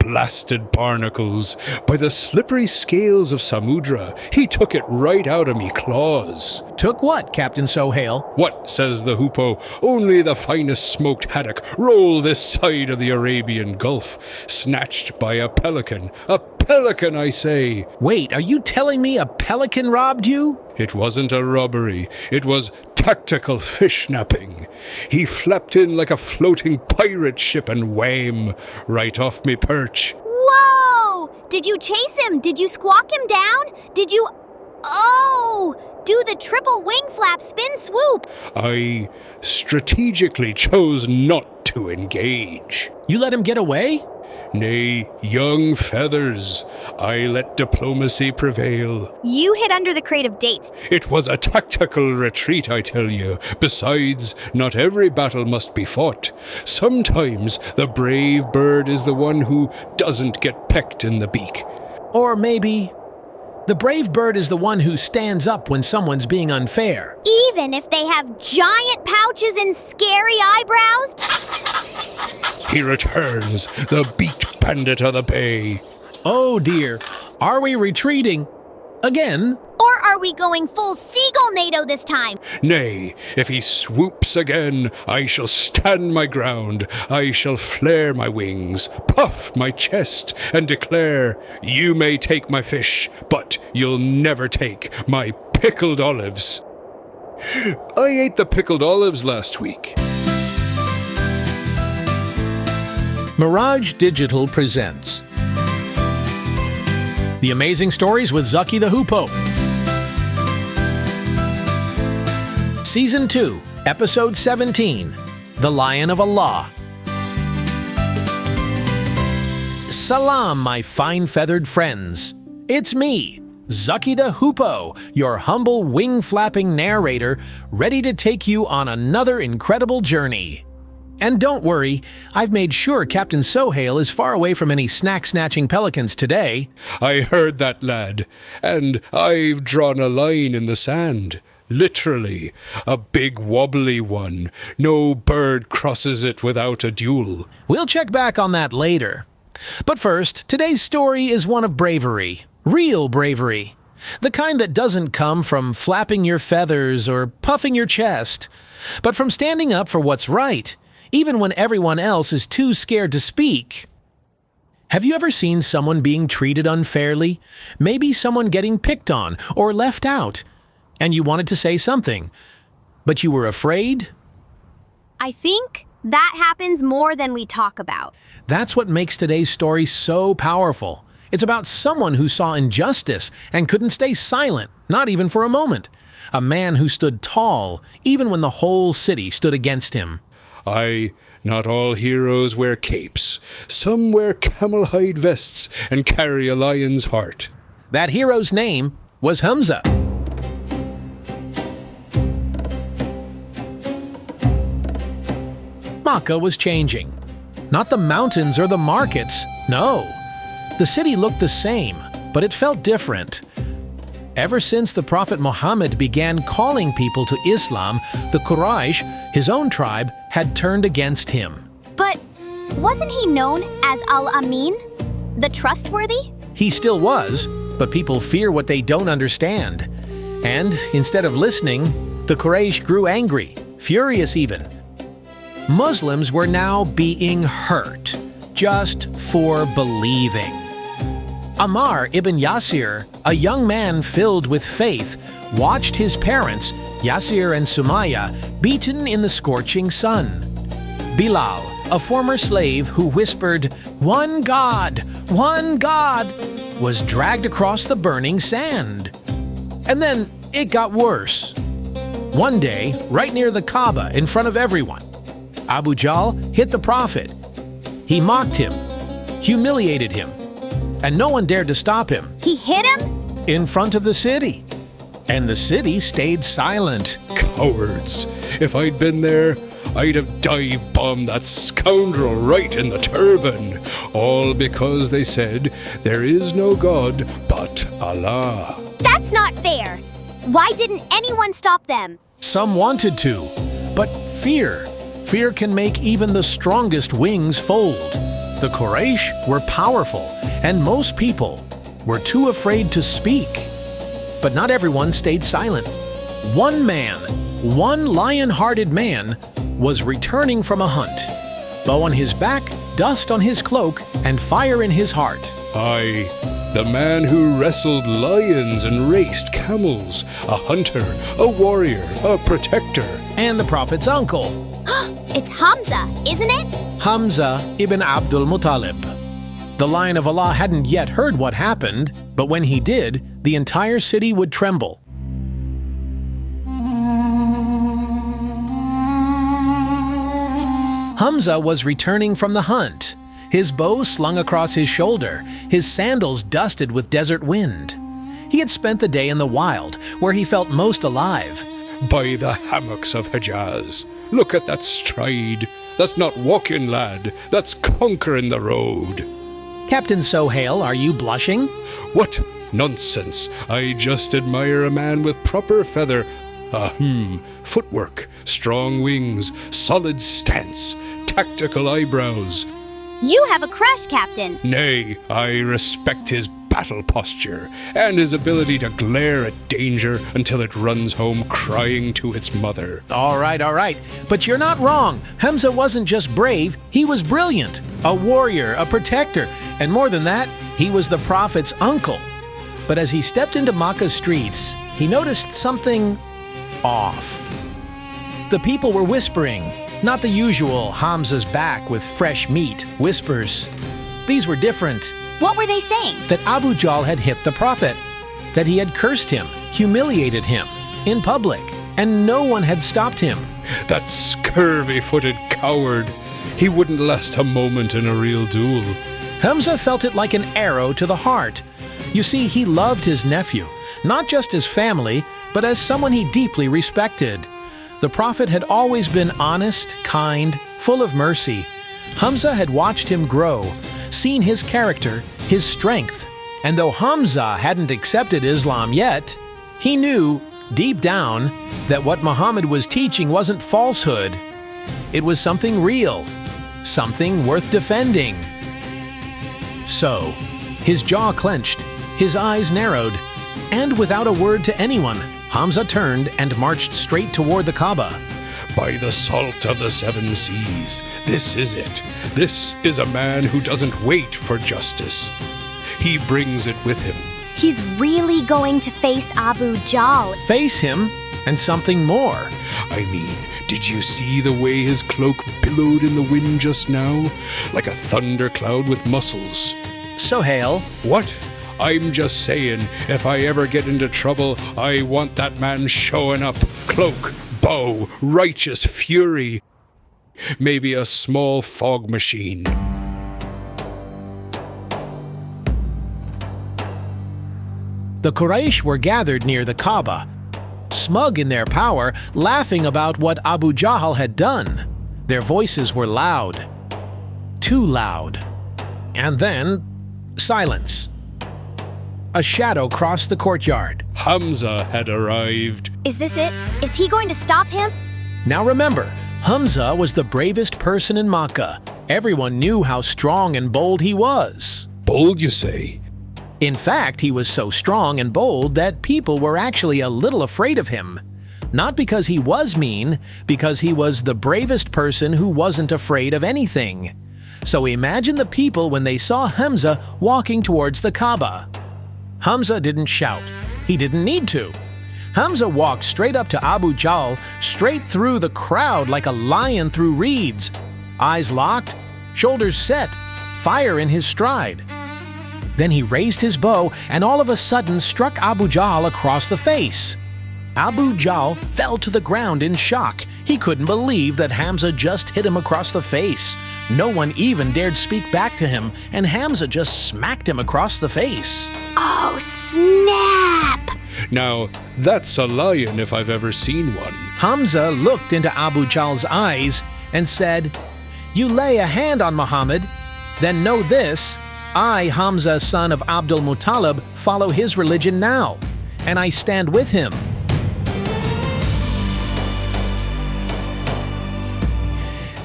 blasted barnacles. By the slippery scales of Samudra, he took it right out of me claws. Took what, Captain Suhail? What, says the hoopoe, only the finest smoked haddock roll this side of the Arabian Gulf, snatched by a pelican. A pelican, I say. Wait, are you telling me a pelican robbed you? It wasn't a robbery, it was tactical fish napping. He flapped in like a floating pirate ship and wham, right off me perch. Whoa! Did you chase him? Did you squawk him down? Did you... Oh! Do the triple wing flap spin swoop? I strategically chose not to engage. You let him get away? Nay, young feathers, I let diplomacy prevail. You hid under the crate of dates. It was a tactical retreat, I tell you. Besides, not every battle must be fought. Sometimes the brave bird is the one who doesn't get pecked in the beak. Or maybe the brave bird is the one who stands up when someone's being unfair. Even if they have giant pouches and scary eyebrows? He returns, the beaked bandit of the bay. Oh dear, are we retreating again? Or are we going full seagull NATO this time? Nay, if he swoops again, I shall stand my ground. I shall flare my wings, puff my chest, and declare, you may take my fish, but you'll never take my pickled olives. I ate the pickled olives last week. Mirage Digital presents The Amazing Stories with Zaki the Hoopoe. Season 2, Episode 17, The Lion of Allah. Salam, my fine-feathered friends. It's me, Zaki the Hoopoe, your humble wing-flapping narrator, ready to take you on another incredible journey. And don't worry, I've made sure Captain Suhail is far away from any snack-snatching pelicans today. I heard that, lad, and I've drawn a line in the sand. Literally, a big wobbly one. No bird crosses it without a duel. We'll check back on that later. But first, today's story is one of bravery. Real bravery. The kind that doesn't come from flapping your feathers or puffing your chest, but from standing up for what's right, even when everyone else is too scared to speak. Have you ever seen someone being treated unfairly? Maybe someone getting picked on or left out, and you wanted to say something, but you were afraid? I think that happens more than we talk about. That's what makes today's story so powerful. It's about someone who saw injustice and couldn't stay silent, not even for a moment. A man who stood tall, even when the whole city stood against him. Not all heroes wear capes. Some wear camel-hide vests and carry a lion's heart. That hero's name was Hamza. Makkah was changing. Not the mountains or the markets, no. The city looked the same, but it felt different. Ever since the Prophet Muhammad began calling people to Islam, the Quraysh, his own tribe, had turned against him. But wasn't he known as Al-Amin, the trustworthy? He still was, but people fear what they don't understand. And instead of listening, the Quraysh grew angry, furious even. Muslims were now being hurt, just for believing. Ammar ibn Yasir, a young man filled with faith, watched his parents, Yasir and Sumaya, beaten in the scorching sun. Bilal, a former slave who whispered, "One God, one God," was dragged across the burning sand. And then it got worse. One day, right near the Kaaba in front of everyone, Abu Jahl hit the Prophet. He mocked him, humiliated him, and no one dared to stop him. He hit him? In front of the city. And the city stayed silent. Cowards! If I'd been there, I'd have dive-bombed that scoundrel right in the turban. All because they said, there is no God but Allah. That's not fair. Why didn't anyone stop them? Some wanted to, but fear can make even the strongest wings fold. The Quraysh were powerful, and most people were too afraid to speak. But not everyone stayed silent. One man, one lion-hearted man, was returning from a hunt. Bow on his back, dust on his cloak, and fire in his heart. I, the man who wrestled lions and raced camels, a hunter, a warrior, a protector. And the Prophet's uncle, It's Hamza, isn't it? Hamza ibn Abdul Muttalib. The Lion of Allah hadn't yet heard what happened, but when he did, the entire city would tremble. Hamza was returning from the hunt, his bow slung across his shoulder, his sandals dusted with desert wind. He had spent the day in the wild, where he felt most alive. By the hammocks of Hejaz, look at that stride. That's not walking, lad. That's conquering the road. Captain Suhail, are you blushing? What nonsense. I just admire a man with proper feather. Footwork, strong wings, solid stance, tactical eyebrows. You have a crush, Captain. Nay, I respect his battle posture and his ability to glare at danger until it runs home crying to its mother. All right. But you're not wrong. Hamza wasn't just brave, he was brilliant. A warrior, a protector, and more than that, he was the Prophet's uncle. But as he stepped into Makkah's streets, he noticed something off. The people were whispering, not the usual Hamza's back with fresh meat whispers. These were different. What were they saying? That Abu Jahl had hit the Prophet, that he had cursed him, humiliated him in public, and no one had stopped him. That scurvy-footed coward. He wouldn't last a moment in a real duel. Hamza felt it like an arrow to the heart. You see, he loved his nephew, not just as family, but as someone he deeply respected. The Prophet had always been honest, kind, full of mercy. Hamza had watched him grow, seen his character, his strength. And though Hamza hadn't accepted Islam yet, he knew, deep down, that what Muhammad was teaching wasn't falsehood. It was something real, something worth defending. So, his jaw clenched, his eyes narrowed, and without a word to anyone, Hamza turned and marched straight toward the Kaaba. By the salt of the seven seas, this is it. This is a man who doesn't wait for justice. He brings it with him. He's really going to face Abu Jahl. Face him, and something more. I mean, did you see the way his cloak billowed in the wind just now? Like a thundercloud with muscles. Suhail, What? I'm just saying, if I ever get into trouble, I want that man showing up. Cloak, bow, righteous fury. Maybe a small fog machine. the Quraysh were gathered near the Kaaba, smug in their power, laughing about what Abu Jahl had done. Their voices were loud. Too loud. And then, silence. A shadow crossed the courtyard. Hamza had arrived. Is this it? Is he going to stop him? Now remember, Hamza was the bravest person in Makkah. Everyone knew how strong and bold he was. Bold, you say? In fact, he was so strong and bold that people were actually a little afraid of him. Not because he was mean, because he was the bravest person who wasn't afraid of anything. So imagine the people when they saw Hamza walking towards the Kaaba. Hamza didn't shout. He didn't need to. Hamza walked straight up to Abu Jahl, straight through the crowd like a lion through reeds. Eyes locked, shoulders set, fire in his stride. Then he raised his bow and all of a sudden struck Abu Jahl across the face. Abu Jahl fell to the ground in shock. He couldn't believe that Hamza just hit him across the face. No one even dared speak back to him, and Hamza just smacked him across the face. Oh, snap! Now, that's a lion if I've ever seen one. Hamza looked into Abu Jahl's eyes and said, "You lay a hand on Muhammad, then know this, I, Hamza, son of Abdul Muttalib, follow his religion now, and I stand with him."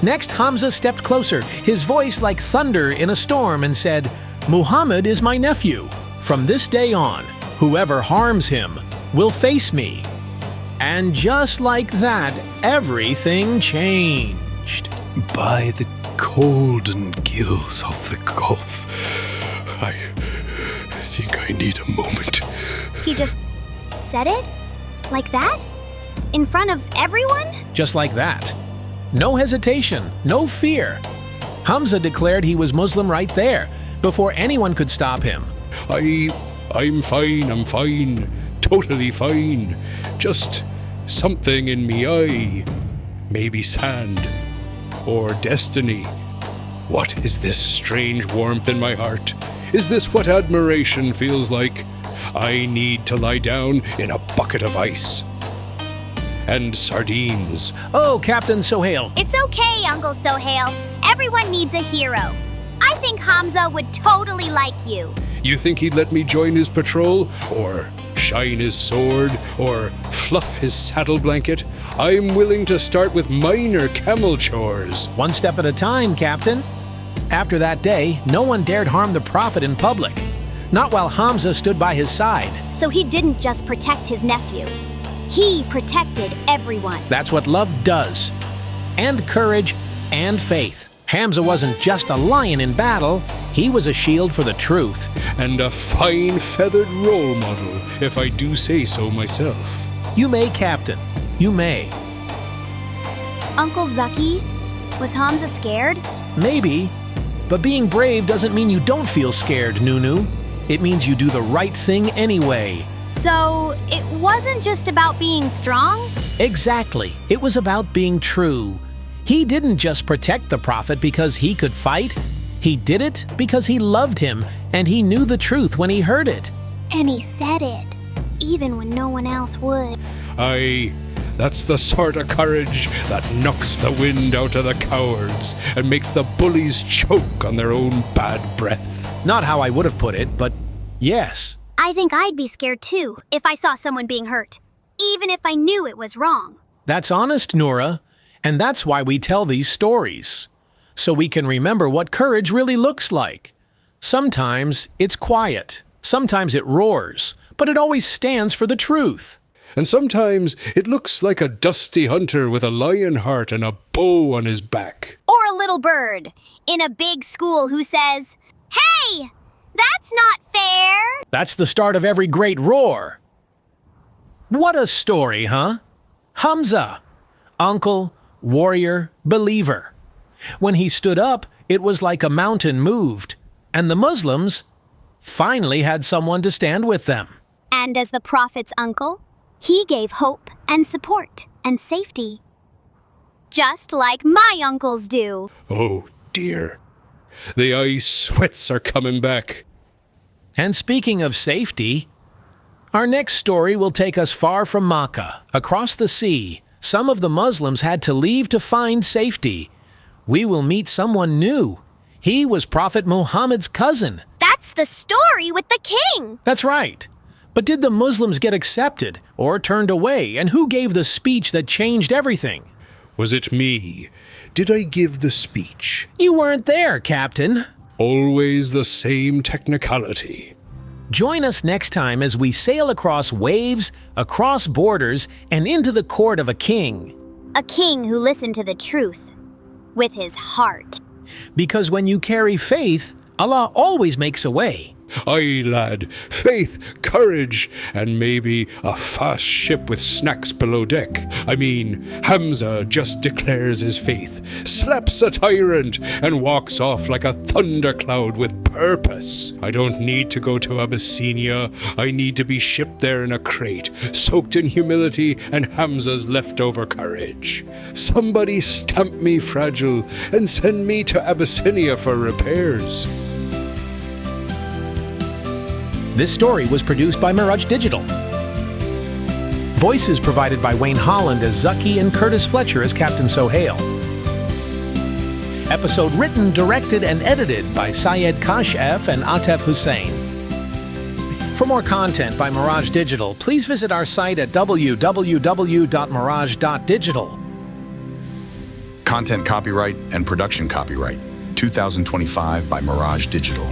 Next, Hamza stepped closer, his voice like thunder in a storm, and said, "Muhammad is my nephew. From this day on, whoever harms him will face me." And just like that, everything changed. By the golden gills of the Gulf, I think I need a moment. He just said it? Like that? In front of everyone? Just like that. No hesitation, no fear. Hamza declared he was Muslim right there, before anyone could stop him. I'm fine, totally fine. Just something in me eye. Maybe sand. Or destiny. What is this strange warmth in my heart? Is this what admiration feels like? I need to lie down in a bucket of ice. And sardines. Oh, Captain Suhail. It's okay, Uncle Suhail. Everyone needs a hero. I think Hamza would totally like you. You think he'd let me join his patrol? Or shine his sword? Or fluff his saddle blanket? I'm willing to start with minor camel chores. One step at a time, Captain. After that day, no one dared harm the Prophet in public. Not while Hamza stood by his side. So he didn't just protect his nephew. He protected everyone. That's what love does. And courage and faith. Hamza wasn't just a lion in battle, he was a shield for the truth. And a fine feathered role model, if I do say so myself. You may, Captain. You may. Uncle Zaki, was Hamza scared? Maybe. But being brave doesn't mean you don't feel scared, Nunu. It means you do the right thing anyway. So, it wasn't just about being strong? Exactly. It was about being true. He didn't just protect the Prophet because he could fight. He did it because he loved him, and he knew the truth when he heard it. And he said it, even when no one else would. Aye, that's the sort of courage that knocks the wind out of the cowards and makes the bullies choke on their own bad breath. Not how I would have put it, but yes. I think I'd be scared too if I saw someone being hurt, even if I knew it was wrong. That's honest, Noora, and that's why we tell these stories. So we can remember what courage really looks like. Sometimes it's quiet, sometimes it roars, but it always stands for the truth. And sometimes it looks like a dusty hunter with a lion heart and a bow on his back. Or a little bird in a big school who says, "Hey! That's not fair!" That's the start of every great roar. What a story, huh? Hamza, uncle, warrior, believer. When he stood up, it was like a mountain moved, and the Muslims finally had someone to stand with them. And as the Prophet's uncle, he gave hope and support and safety. Just like my uncles do. Oh, dear. The ice sweats are coming back. And speaking of safety, our next story will take us far from Makkah, across the sea. Some of the Muslims had to leave to find safety. We will meet someone new. He was Prophet Muhammad's cousin. That's the story with the king. That's right. But did the Muslims get accepted or turned away? And who gave the speech that changed everything? Was it me? Did I give the speech? You weren't there, Captain. Always the same technicality. Join us next time as we sail across waves, across borders, and into the court of a king. A king who listened to the truth with his heart. Because when you carry faith, Allah always makes a way. Aye, lad, faith, courage, and maybe a fast ship with snacks below deck. I mean, Hamza just declares his faith, slaps a tyrant, and walks off like a thundercloud with purpose. I don't need to go to Abyssinia. I need to be shipped there in a crate, soaked in humility and Hamza's leftover courage. Somebody stamp me fragile and send me to Abyssinia for repairs. This story was produced by Mirage Digital. Voices provided by Wayne Holland as Zaki and Curtis Fletcher as Captain Suhail. Episode written, directed, and edited by Syed Kashef and Atef Hussein. For more content by Mirage Digital, please visit our site at www.mirage.digital. Content copyright and production copyright 2025 by Mirage Digital.